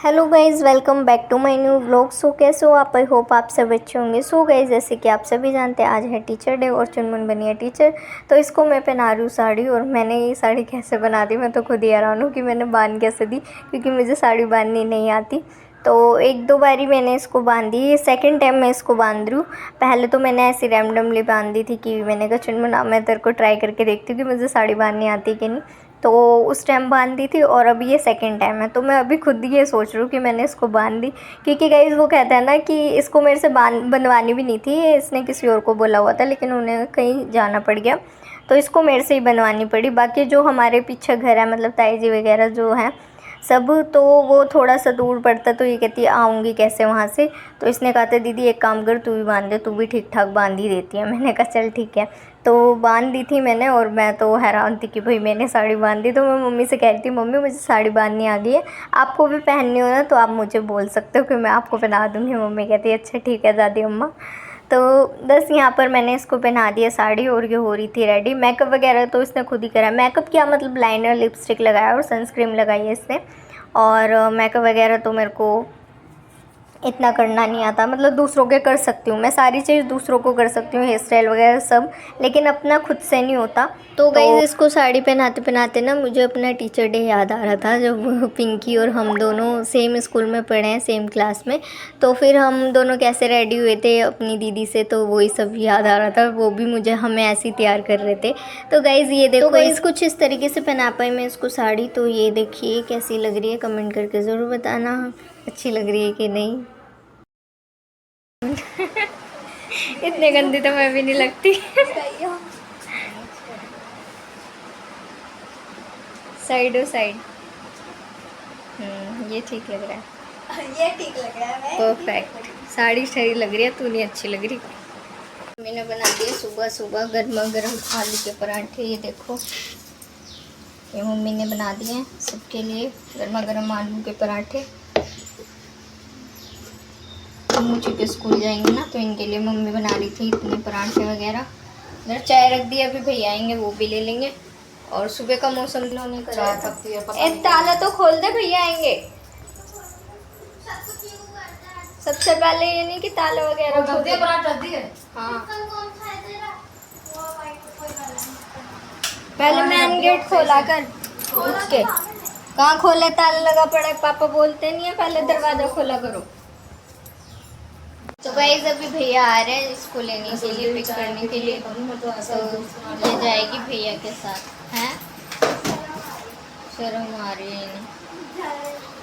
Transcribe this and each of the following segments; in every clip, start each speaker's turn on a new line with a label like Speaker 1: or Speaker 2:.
Speaker 1: Hello guys, welcome back to my new vlog. So कैसे हो आप? आई होप आप सब अच्छे होंगे। सो गाइज़, जैसे कि आप सभी जानते हैं आज है टीचर डे और चुनमुन बनी है टीचर। तो इसको मैं पहना रही हूँ साड़ी। और मैंने ये साड़ी कैसे बना दी, मैं तो खुद ही हैरान हूँ कि मैंने बांध कैसे दी, क्योंकि मुझे साड़ी बांधनी नहीं आती। तो एक दो बारी मैंने इसको बांधी, ये सेकंड टाइम मैं इसको बांध रही हूँ। पहले तो मैंने ऐसी रैंडमली बांध दी थी कि मैंने कहा चुनमुन मैं तेरे को ट्राई करके देखती हूँ कि मुझे साड़ी बांधनी आती कि नहीं। तो उस टाइम बांध दी थी और अभी ये सेकंड टाइम है। तो मैं अभी खुद ये सोच रही हूँ कि मैंने इसको बांध दी, क्योंकि गाइस वो कहता है ना कि इसको मेरे से बनवानी भी नहीं थी, इसने किसी और को बोला हुआ था, लेकिन उन्हें कहीं जाना पड़ गया तो इसको मेरे से ही बनवानी पड़ी। बाकी जो हमारे पीछे घर है, मतलब ताई जी वगैरह जो हैं सब, तो वो थोड़ा सा दूर पड़ता, तो ये कहती है आऊँगी कैसे वहाँ से। तो इसने कहा था दीदी एक काम कर, तू भी बांध दे, तू भी ठीक ठाक बांध ही देती है। मैंने कहा चल ठीक है। तो बांध दी थी मैंने, और मैं तो हैरान थी कि भाई मैंने साड़ी बांध दी। तो मैं मम्मी से कह रही थी मम्मी मुझे साड़ी बांधनी आ गई है, आपको भी पहननी हो ना तो आप मुझे बोल सकते हो कि मैं आपको पहना दूँगी। मम्मी कहती है अच्छा ठीक है दादी अम्मा। तो बस यहाँ पर मैंने इसको पहना दिया साड़ी और ये हो रही थी रेडी। मेकअप वगैरह तो इसने खुद ही करा। मेकअप क्या मतलब लाइनर लिपस्टिक लगाया और सनस्क्रीन लगाई है इसने। और मेकअप वगैरह तो मेरे को इतना करना नहीं आता, मतलब दूसरों के कर सकती हूँ मैं, सारी चीज़ दूसरों को कर सकती हूँ, हेयर स्टाइल वगैरह सब, लेकिन अपना खुद से नहीं होता। तो गाइस इसको साड़ी पहनाते पहनाते ना मुझे अपना टीचर डे याद आ रहा था, जब पिंकी और हम दोनों सेम स्कूल में पढ़े हैं, सेम क्लास में। तो फिर हम दोनों कैसे रेडी हुए थे अपनी दीदी से, तो वही सब याद आ रहा था। वो भी मुझे हमें ऐसे ही तैयार कर रहे थे। तो गाइज़ ये देखो, तो गाइज़ कुछ इस तरीके से पहना पाई मैं इसको साड़ी। तो ये देखिए कैसी लग रही है, कमेंट करके ज़रूर बताना अच्छी लग रही है कि नहीं। इतने गंदी तो मैं भी नहीं लगती। साइडो साइड ये ठीक लग रहा है, ये ठीक लग रहा है, परफेक्ट। साड़ी सही लग रही है, तू नहीं अच्छी लग रही। मैंने बना दिया सुबह सुबह गर्मा गर्म आलू के पराठे। ये देखो ये मम्मी ने बना दिए हैं सबके लिए गर्मा गर्म आलू के पराठे। मुझे के स्कूल जाएंगे ना, तो इनके लिए मम्मी बना रही थी इतने पराठे वगैरह। इधर चाय रख दी, अभी भैया आएंगे वो भी ले लेंगे। और सुबह का मौसम इन्होंने करा। ताला तो खोल दे, भैया आएंगे। सबसे पहले ये नहीं कि ताला वगैरह खोल दे। हाँ पहले मेन गेट खोला कर उठ के। कहाँ खोले, ताला लगा पड़ा है, पापा बोलते नहीं है पहले दरवाजा खोला करो। तो गाइस अभी भैया आ रहे हैं इसको लेने के लिए, पिक करने के लिए। तो ये जाएगी भैया के साथ हैं। शर्म आ रही है इन्हें,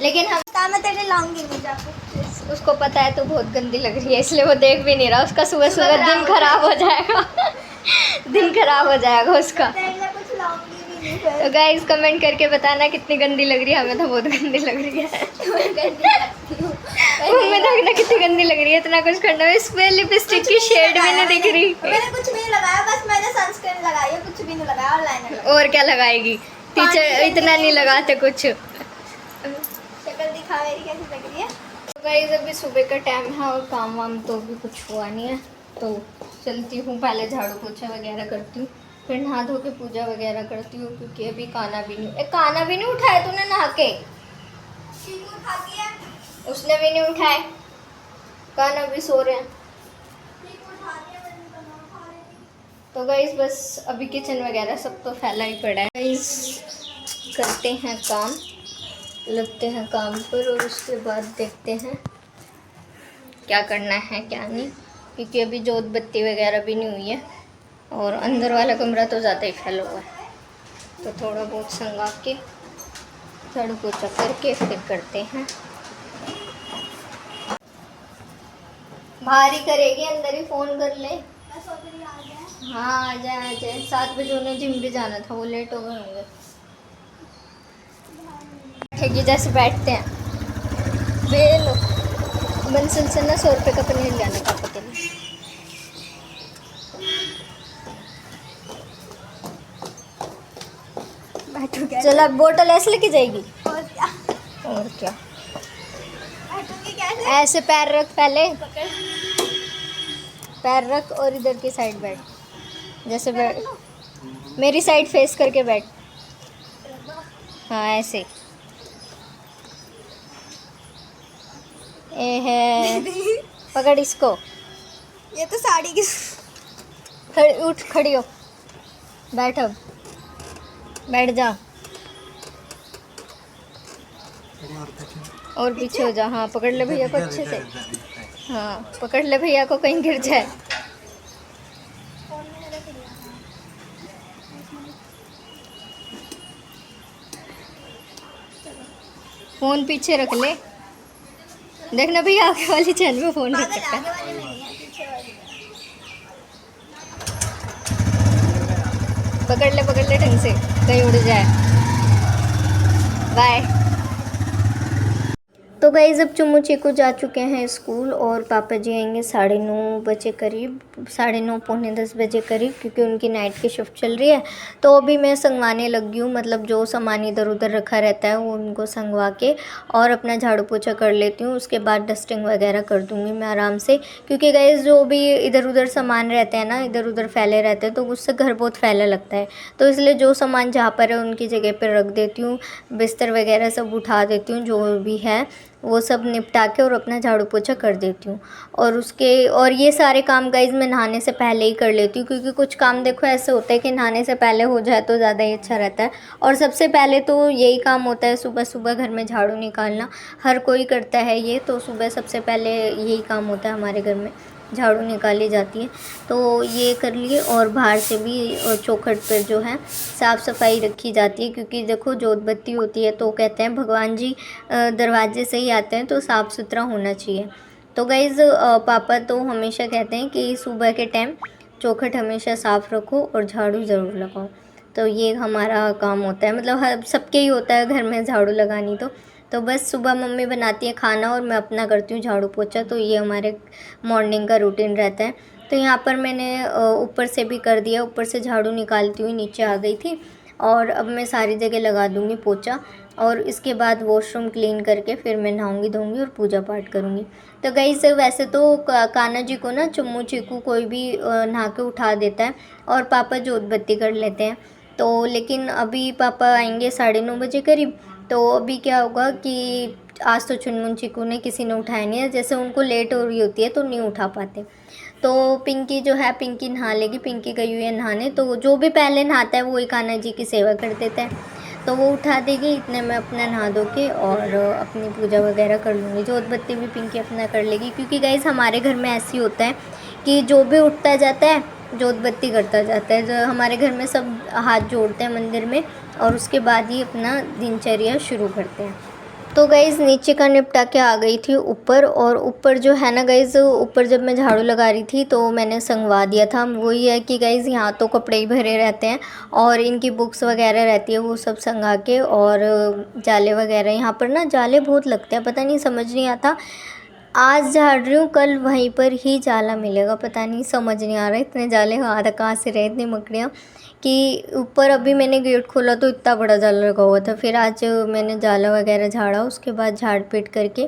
Speaker 1: लेकिन हम काम में तेरे लाऊंगी नहीं जाके। उसको पता है तो बहुत गंदी लग रही है, इसलिए वो देख भी नहीं रहा। उसका सुबह सुबह दिन खराब हो जाएगा। दिन खराब हो जाएगा उसका। तो गाइस कमेंट करके बताना कितनी गंदी लग रही है। हमें तो बहुत गंदी लग रही है। हमें देखना कितनी गंदी लग रही है, इतना कुछ करना है। इस पे लिपस्टिक की शेड भी नहीं दिख रही। मैंने कुछ भी नहीं लगाया, बस मैंने सनस्क्रीन लगाई है, कुछ भी नहीं लगाया। और लाइनर और क्या लगाएगी, टीचर इतना नहीं लगाते कुछ। शक्ल दिखा मेरी कैसी लग रही है। तो गाइस अभी सुबह का टाइम है और काम वाम तो अभी कुछ हुआ नहीं है। तो चलती हूँ, पहले झाड़ू पोछा वगैरह करती हूँ, फिर नहा धो के पूजा वगैरह करती हूँ, क्योंकि अभी खाना भी नहीं खाना भी नहीं उठाया तूने नहा के। उसने भी नहीं उठाए, खाना भी सो रहे हैं। तो गाइस बस अभी किचन वगैरह सब तो फैला ही पड़ा है। गाइस करते हैं काम, लगते हैं काम पर, और उसके बाद देखते हैं क्या करना है क्या नहीं, क्योंकि अभी जोत बत्ती वगैरह भी नहीं हुई है। और अंदर वाला कमरा तो ज़्यादा ही फैला हुआ है, तो थोड़ा बहुत संगा के झाड़ू पोछा करके फिर करते हैं। बाहर ही करेगी, अंदर ही फ़ोन कर ले। हाँ आ जाए 7 बजे उन्हें जिम भी जाना था, वो लेट हो गए होंगे। ठेगी जैसे बैठते हैं वे लोग। बंसल से ना 100 रुपये का पनीर लाने का पता नहीं। चल अब बोतल ऐसे लेके जाएगी और क्या। ऐसे पैर रख, पहले पैर रख और इधर की साइड बैठ, जैसे बैठ मेरी साइड फेस करके बैठ। हाँ ऐसे। ए है, पकड़ इसको।
Speaker 2: ये तो साड़ी की
Speaker 1: उठ, खड़ी हो, बैठ, अब बैठ जा और पीछे हो जा। हाँ पकड़ ले भैया को अच्छे से। हाँ पकड़ ले भैया को, कहीं गिर जाए। फोन पीछे रख ले, देखना भैया आगे वाली चैन में फोन रख सकता है। पकड़ ले ढंग से, कहीं उड़ जाए। बाय। तो गाइस अब चुम्मू चीकू जा चुके हैं स्कूल और पापा जी आएंगे 9:30 बजे करीब, 9:30 पौने 10 बजे करीब, क्योंकि उनकी नाइट की शिफ्ट चल रही है। तो अभी मैं संगवाने लगी हूँ, मतलब जो सामान इधर उधर रखा रहता है वो उनको संगवा के और अपना झाड़ू पोछा कर लेती हूँ। उसके बाद डस्टिंग वगैरह कर दूँगी मैं आराम से, क्योंकि गाइस जो भी इधर उधर सामान रहते हैं ना, इधर उधर फैले रहते हैं, तो उससे घर बहुत फैला लगता है। तो इसलिए जो सामान जहाँ पर है उनकी जगह पर रख देती हूँ, बिस्तर वगैरह सब उठा देती हूँ, जो भी है वो सब निपटा के और अपना झाड़ू पोछा कर देती हूँ। और ये सारे काम गाइज़ मैं नहाने से पहले ही कर लेती हूँ, क्योंकि कुछ काम देखो ऐसे होता है कि नहाने से पहले हो जाए तो ज़्यादा ही अच्छा रहता है। और सबसे पहले तो यही काम होता है सुबह सुबह घर में झाड़ू निकालना, हर कोई करता है ये, तो सुबह सबसे पहले यही काम होता है हमारे घर में, झाड़ू निकाली जाती है। तो ये कर लिए और बाहर से भी और चौखट पर जो है साफ़ सफाई रखी जाती है, क्योंकि देखो जोत बत्ती होती है तो कहते हैं भगवान जी दरवाजे से ही आते हैं, तो साफ़ सुथरा होना चाहिए। तो गाइज़ पापा तो हमेशा कहते हैं कि सुबह के टाइम चौखट हमेशा साफ़ रखो और झाड़ू ज़रूर लगाओ। तो ये हमारा काम होता है, मतलब हर सबके ही होता है घर में झाड़ू लगानी। तो बस सुबह मम्मी बनाती है खाना और मैं अपना करती हूँ झाड़ू पोछा, तो ये हमारे मॉर्निंग का रूटीन रहता है। तो यहाँ पर मैंने ऊपर से भी कर दिया, ऊपर से झाड़ू निकालती हुई नीचे आ गई थी और अब मैं सारी जगह लगा दूँगी पोछा और इसके बाद वॉशरूम क्लीन करके फिर मैं नहाऊँगी धोऊँगी और पूजा पाठ करूँगी। तो गाइस वैसे तो कान्हा जी को ना चुम्मू चीकू कोई भी नहा के उठा देता है और पापा जोत बत्ती कर लेते हैं। तो लेकिन अभी पापा आएंगे 9:30 बजे करीब, तो अभी क्या होगा कि आज तो चुनमुन चीकू ने किसी ने उठाया नहीं है, जैसे उनको लेट हो रही होती है तो नहीं उठा पाते। तो पिंकी जो है, पिंकी नहा लेगी, पिंकी गई हुई है नहाने, तो जो भी पहले नहाता है वही कान्हा जी की सेवा कर देता है, तो वो उठा देगी। इतने में अपना नहा धो के और अपनी पूजा वगैरह कर लूँगी। जोत बत्ती भी पिंकी अपना कर लेगी, क्योंकि गाइस हमारे घर में ऐसे ही होता है कि जो भी उठता जाता है जोत बत्ती करता जाता है। जो हमारे घर में सब हाथ जोड़ते हैं मंदिर में और उसके बाद ही अपना दिनचर्या शुरू करते हैं। तो गाइज़ नीचे का निपटा के आ गई थी ऊपर, और ऊपर जो है ना गाइज़, ऊपर जब मैं झाड़ू लगा रही थी तो मैंने संगवा दिया था। वही है कि गाइज़ यहाँ तो कपड़े ही भरे रहते हैं और इनकी बुक्स वगैरह रहती है, वो सब संगा के, और जाले वगैरह यहाँ पर ना जाले बहुत लगते हैं, पता नहीं समझ नहीं आता। आज झाड़ रही हूँ, कल वहीं पर ही जाला मिलेगा, पता नहीं समझ नहीं आ रहा इतने जाले कहाँ से रहे, इतनी मकड़ियाँ कि ऊपर अभी मैंने गेट खोला तो इतना बड़ा जाला लगा हुआ था। फिर आज मैंने जाला वगैरह झाड़ा, उसके बाद झाड़ पीट करके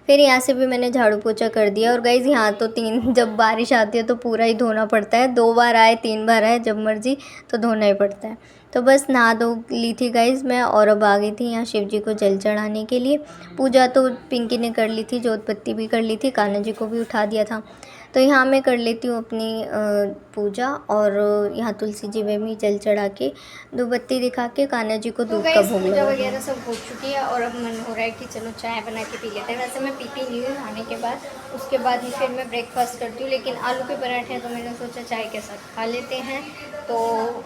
Speaker 1: फिर यहाँ से भी मैंने झाड़ू पोछा कर दिया। और गाइज़ यहाँ तो जब बारिश आती है तो पूरा ही धोना पड़ता है, 2 बार आए 3 बार आए जब मर्जी तो धोना ही पड़ता है। तो बस नहा धो ली थी गाइज़ मैं, और अब आ गई थी यहाँ शिव जी को जल चढ़ाने के लिए। पूजा तो पिंकी ने कर ली थी, जोत बत्ती भी कर ली थी, कान्हा जी को भी उठा दिया था। तो यहाँ मैं कर लेती हूँ अपनी पूजा, और यहाँ तुलसी जी में भी जल चढ़ा के दो बत्ती दिखा के कान्हा जी को दूध का भोग पूजा वगैरह सब हो चुकी है और अब मन हो रहा है कि चलो चाय बना के पी लेते हैं। वैसे मैं पीती नहीं हूँ नहाने के बाद, उसके बाद ही फिर मैं ब्रेकफास्ट करती हूँ, लेकिन आलू के पराठे हैं तो मैंने सोचा चाय के साथ खा लेते हैं। तो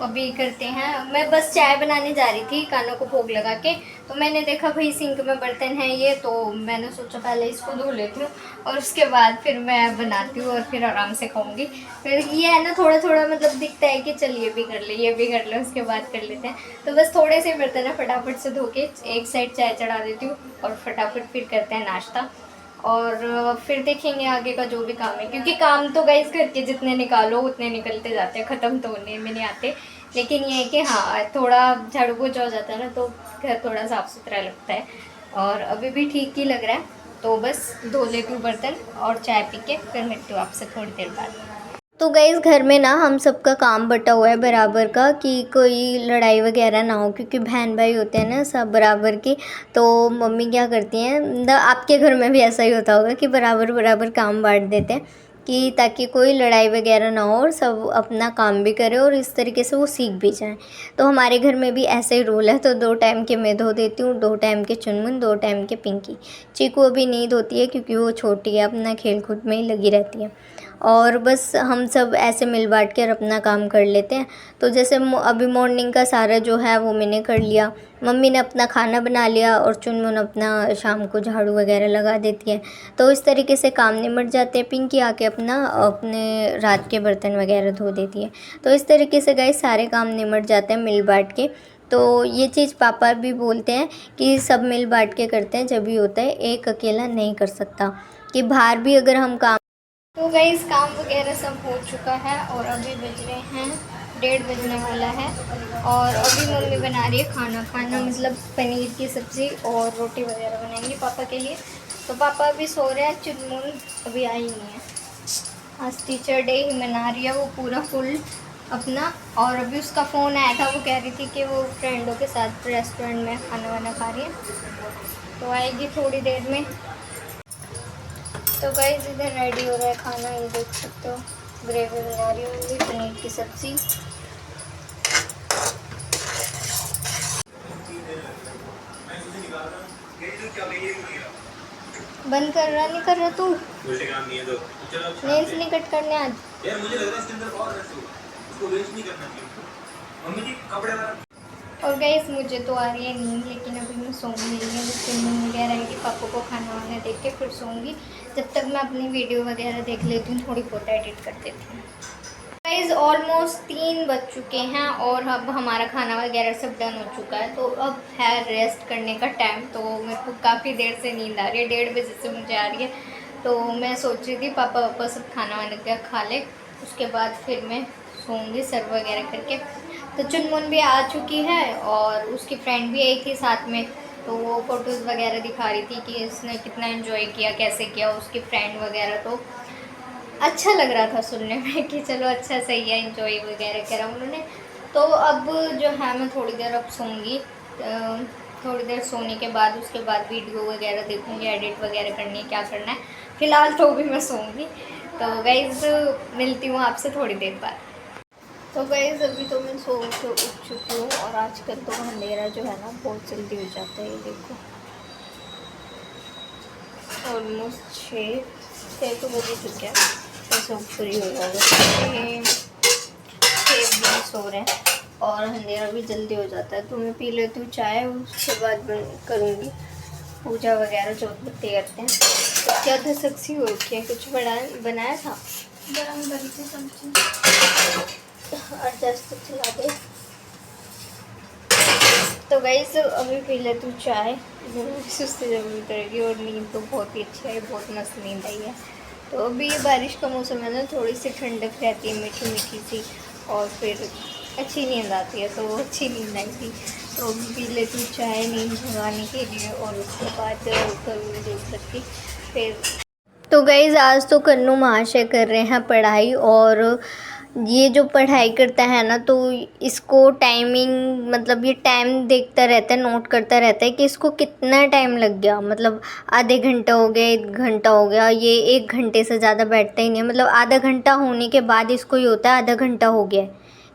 Speaker 1: अभी करते हैं, मैं बस चाय बनाने जा रही थी कान्हा को भोग लगा के, तो मैंने देखा भाई सिंक में बर्तन है ये, तो मैंने सोचा पहले इसको धो लेती हूँ और उसके बाद फिर मैं बनाती हूँ और फिर आराम से खाऊंगी। फिर ये है ना थोड़ा थोड़ा मतलब दिखता है कि चल ये भी कर ले ये भी कर ले, उसके बाद कर लेते हैं। तो बस थोड़े से बर्तन है, फटाफट से धो के एक साइड चाय चढ़ा देती हूँ और फटाफट फिर करते हैं नाश्ता, और फिर देखेंगे आगे का जो भी काम है, क्योंकि काम तो गाइस घर के जितने निकालो उतने निकलते जाते हैं, ख़त्म तो होने में नहीं आते। लेकिन ये है कि हाँ थोड़ा झाड़ू पोछा हो जाता है ना तो घर थोड़ा साफ़ सुथरा लगता है, और अभी भी ठीक ही लग रहा है। तो बस धो लेती हूँ बर्तन और चाय पी के फिर मिलती हूँ आपसे थोड़ी देर बाद। तो गाइस घर में ना हम सबका काम बटा हुआ है बराबर का, कि कोई लड़ाई वगैरह ना हो, क्योंकि बहन भाई होते हैं ना सब बराबर के। तो मम्मी क्या करती हैं, आपके घर में भी ऐसा ही होता होगा कि बराबर बराबर काम बांट देते हैं, कि ताकि कोई लड़ाई वगैरह ना हो और सब अपना काम भी करे और इस तरीके से वो सीख भी जाएं। तो हमारे घर में भी ऐसा ही रूल है। तो 2 टाइम के मैं धो देती हूँ, 2 टाइम के चुनमुन, 2 टाइम के पिंकी। चीकू अभी नहीं धोती है क्योंकि वो छोटी है, अपना खेल कूद में ही लगी रहती है। और बस हम सब ऐसे मिल बांट कर अपना काम कर लेते हैं। तो जैसे अभी मॉर्निंग का सारा जो है वो मैंने कर लिया, मम्मी ने अपना खाना बना लिया और चुनमुन अपना शाम को झाड़ू वगैरह लगा देती है। तो इस तरीके से काम निमट जाते हैं। पिंकी आके अपने रात के बर्तन वगैरह धो देती है। तो इस तरीके से गाइस सारे काम निमट जाते हैं मिल बांट के। तो ये चीज़ पापा भी बोलते हैं कि सब मिल बांट के करते हैं जब भी होता है, एक अकेला नहीं कर सकता। कि बाहर भी अगर हम काम, तो गाइस काम वगैरह सब हो चुका है और अभी बज रहे हैं 1:30 बजने वाला है। और अभी मम्मी बना रही है खाना मतलब पनीर की सब्ज़ी और रोटी वगैरह बनाएंगे पापा के लिए। तो पापा अभी सो रहे हैं, चुनमुन अभी आई नहीं है। आज टीचर डे ही मना रही है वो पूरा फुल अपना। और अभी उसका फ़ोन आया था, वो कह रही थी कि वो फ्रेंडों के साथ रेस्टोरेंट में खाना वाना खा रही है, तो आएगी थोड़ी देर में। तो गाइस इधर रेडी हो रहा है खाना, ये देख सकते हो। ग्रेवी बना रही हूँ पनीर की सब्ज़ी। बंद कर रहा नहीं कर रहा तू? नेल्स नहीं कट करने आज यार, मुझे लग रहा है इसके अंदर और इसको वेस्ट नहीं करना चाहिए मम्मी जी, कपड़े वाला। और गाइस मुझे तो आ रही है नींद, लेकिन अभी मैं सोऊंगी नहीं है। बस नींद वगैरह रहेगी, पापा को खाना वाना देख के फिर सोऊंगी। जब तक मैं अपनी वीडियो वगैरह देख लेती हूँ, थोड़ी बहुत एडिट कर देती हूँ। गाइस ऑलमोस्ट 3 बज चुके हैं और अब हमारा खाना वगैरह सब डन हो चुका है। तो अब है रेस्ट करने का टाइम। तो मेरे को काफ़ी देर से नींद आ रही है, 1:30 बजे से मुझे आ रही है। तो मैं सोच रही थी पापा सब खाना वाना खा ले, उसके बाद फिर मैं सोऊंगी सर्व वगैरह करके। तो चुनमुन भी आ चुकी है और उसकी फ्रेंड भी आई थी साथ में। तो वो फ़ोटोज़ वगैरह दिखा रही थी कि इसने कितना एंजॉय किया, कैसे किया उसकी फ्रेंड वगैरह। तो अच्छा लग रहा था सुनने में कि चलो अच्छा सही है, एंजॉय वगैरह करा उन्होंने। तो अब जो है मैं थोड़ी देर अब सोऊंगी। थोड़ी देर सोने के बाद उसके बाद वीडियो वगैरह देखूंगी, एडिट वगैरह करनी है, क्या करना है। फ़िलहाल तो भी मैं सोऊंगी। तो गाइज़ मिलती हूँ आपसे थोड़ी देर बाद। तो गाइज़ अभी तो मैं सो के उठ चुकी हूँ और आजकल तो अंधेरा जो है ना बहुत जल्दी हो जाता है। ये देखो ऑलमोस्ट 6 तो बज ही चुके हैं, तो सब फ्री हो जाएगा। 6 सो रहे हैं और अंधेरा भी जल्दी हो जाता है। तो मैं पी लेती हूँ चाय, उसके बाद करूँगी पूजा वगैरह, जोत बत्ती करते हैं। तो क्या दशक सी हो रखी है, कुछ बनाया था
Speaker 2: गरम करी थी सब्जी
Speaker 1: और जस्ट चला दे। तो गाइस अभी पी लेती हूँ चाय, सुस्ती जरूर करेगी। और नींद तो बहुत ही अच्छी है, बहुत मस्त नींद आई है। तो अभी बारिश का मौसम है ना, थोड़ी सी ठंडक रहती है, मीठी मीठी सी, और फिर अच्छी नींद आती है। तो अच्छी नींद आई थी। तो अभी पी लेती हूँ चाय नींद भगाने के लिए और उसके बाद करूँगी देख सकती फिर। तो गाइज़ आज तो कन्नू महाशय कर रहे हैं पढ़ाई, और ये जो पढ़ाई करता है ना तो इसको टाइमिंग मतलब ये टाइम देखता रहता है, नोट करता रहता है कि इसको कितना टाइम लग गया। मतलब आधे घंटा हो गया, 1 घंटा हो गया, ये 1 घंटे से ज़्यादा बैठता ही नहीं है। मतलब आधा घंटा होने के बाद इसको ये होता है आधा घंटा हो गया है,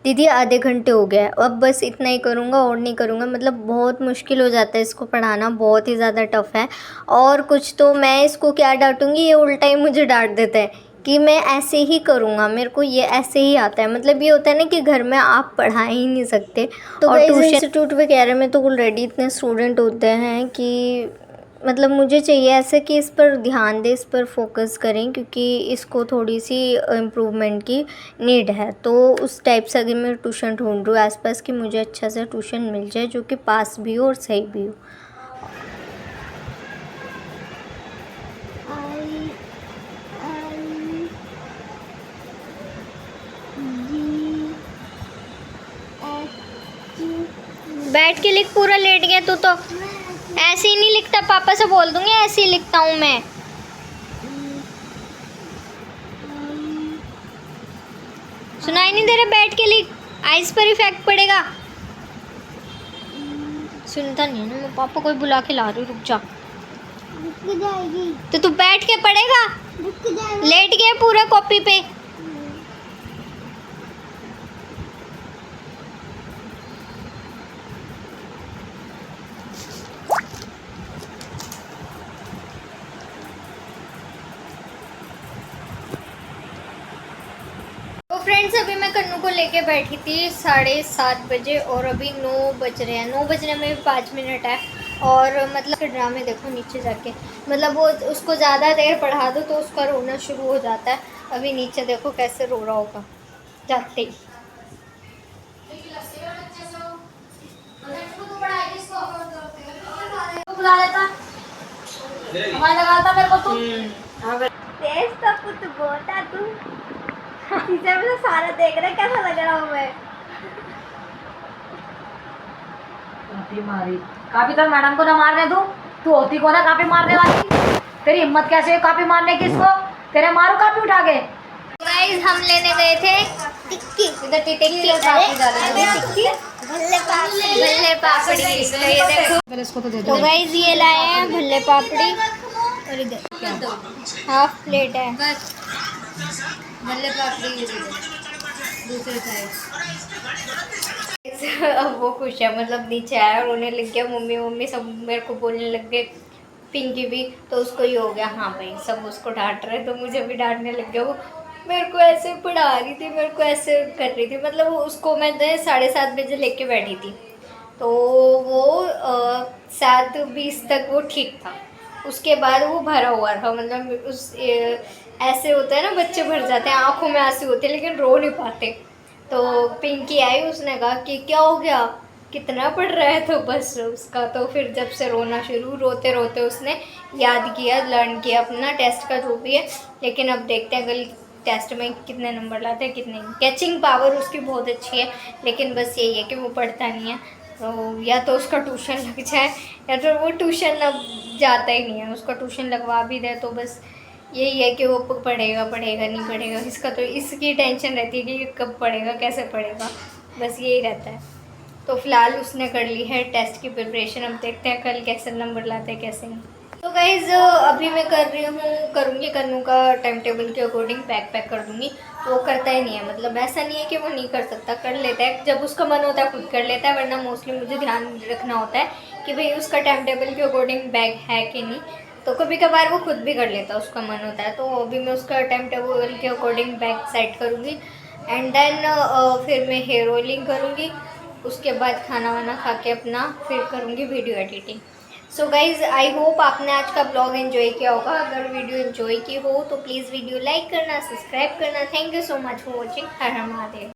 Speaker 1: दीदी आधे घंटे हो गया है, अब बस इतना ही करूँगा और नहीं करूँगा। मतलब बहुत मुश्किल हो जाता है इसको पढ़ाना, बहुत ही ज़्यादा टफ़ है। और कुछ तो मैं इसको क्या डांटूँगी, ये उल्टा ही मुझे डांट देता है कि मैं ऐसे ही करूँगा, मेरे को ये ऐसे ही आता है। मतलब ये होता है ना कि घर में आप पढ़ा ही नहीं सकते। तो और ट्यूशन इंस्टीट्यूट वगैरह में तो ऑलरेडी इतने स्टूडेंट होते हैं कि मतलब मुझे चाहिए ऐसा कि इस पर ध्यान दें, इस पर फोकस करें, क्योंकि इसको थोड़ी सी इम्प्रूवमेंट की नीड है। तो उस टाइप से अगर मैं ट्यूशन ढूंढ रही हूँ आसपास कि मुझे अच्छा सा ट्यूशन मिल जाए जो कि पास भी हो और सही भी हो। बैठ के लिख, पूरा लेट गया तू तो। ऐसे ही नहीं लिखता, पापा से बोल दूंगी ऐसे ही लिखता हूँ मैं। सुनाई नहीं दे रहा? बैठ के लिख, आइस पर इफेक्ट पड़ेगा। सुनता नहीं है ना, मैं पापा को बुला के ला रही हूँ, रुक जा।
Speaker 2: रुक जाएगी।
Speaker 1: तो तू बैठ के पढ़ेगा,
Speaker 2: रुक जाएगी।
Speaker 1: लेट गया पूरा कॉपी पे। तो फ्रेंड्स अभी मैं कन्नू को लेके बैठी थी 7:30 बजे और अभी 9 बज रहे हैं। 9 बजने में भी 5 मिनट है। और मतलब ड्रामे देखो नीचे जाके, मतलब वो उसको ज़्यादा देर पढ़ा दो तो उसका रोना शुरू हो जाता है। अभी नीचे देखो कैसे रो रहा होगा जाते ही। तेज तो कुछ बोलता तू पीछे में सारा देख रहा है, कैसा लग रहा हूँ मैं।
Speaker 3: काफी मारी काफी, तो मैडम को ना मारने दूं, तू होती को ना काफी मारने वाली। तेरी हिम्मत कैसे है काफी मारने की? इसको तेरे मारो काफी उठा के।
Speaker 1: गाइस हम लेने गए थे टिक्की, इधर टिक्की भल्ले पापड़ी। तो ये देखो,
Speaker 3: इसको तो दे
Speaker 1: तो गाइस ये लाए हैं भल्ले पापड़ी और इधर हाफ प्लेट है भल्ले पापड़ी। दूसरे साइड अब वो खुश है, मतलब नीचे आया और उन्हें लग गया मम्मी मम्मी, सब मेरे को बोलने लग गए, पिंकी भी। तो उसको ही हो गया हाँ भाई, सब उसको डांट रहे तो मुझे भी डांटने लग गया। वो मेरे को ऐसे पढ़ा रही थी, मेरे को ऐसे कर रही थी, मतलब उसको मैं 7:30 बजे लेके बैठी थी तो वो 7:20 तक वो ठीक था। उसके बाद वो भरा हुआ था, मतलब उस ऐसे होता है ना, बच्चे भर जाते हैं, आंखों में आंसू होते हैं लेकिन रो नहीं पाते। तो पिंकी आई, उसने कहा कि क्या हो गया, कितना पढ़ रहा है? तो बस उसका तो फिर जब से रोना शुरू, रोते रोते उसने याद किया, लर्न किया अपना टेस्ट का जो भी है। लेकिन अब देखते हैं कल टेस्ट में कितने नंबर लाते हैं कितने नहीं। कैचिंग पावर उसकी बहुत अच्छी है, लेकिन बस यही है कि वो पढ़ता नहीं है। तो या तो उसका ट्यूशन लग जाए या तो वो ट्यूशन अब जाता ही नहीं है। उसका ट्यूशन लगवा भी दे तो बस यही है कि वो पढ़ेगा पढ़ेगा नहीं पढ़ेगा, इसका तो इसकी टेंशन रहती है कि कब पढ़ेगा कैसे पढ़ेगा, बस यही रहता है। तो फ़िलहाल उसने कर ली है टेस्ट की प्रिपरेशन, अब देखते हैं कल कैसे नंबर लाते हैं कैसे नहीं। तो गाइज़ अभी मैं करूँगी कन्नू का टाइम टेबल के अकॉर्डिंग पैक कर दूँगी। तो वो करता ही नहीं है, मतलब ऐसा नहीं है कि वो नहीं कर सकता, कर लेता है जब उसका मन होता है खुद कर लेता है, वरना मोस्टली मुझे ध्यान रखना होता है कि भाई उसका टाइम टेबल के अकॉर्डिंग बैग है कि नहीं। तो कभी कभार वो खुद भी कर लेता है, उसका मन होता है। तो अभी मैं उसका टाइम टेबल के अकॉर्डिंग बैग सेट करूँगी एंड देन फिर मैं हेयर ऑयलिंग करूँगी। उसके बाद खाना वाना खा के अपना फिर करूँगी video editing. So guys I hope आपने आज का ब्लॉग एंजॉय किया होगा। अगर वीडियो एंजॉय की हो तो प्लीज़ वीडियो लाइक करना, सब्सक्राइब करना। Thank you so much for watching. Her her Mahadev.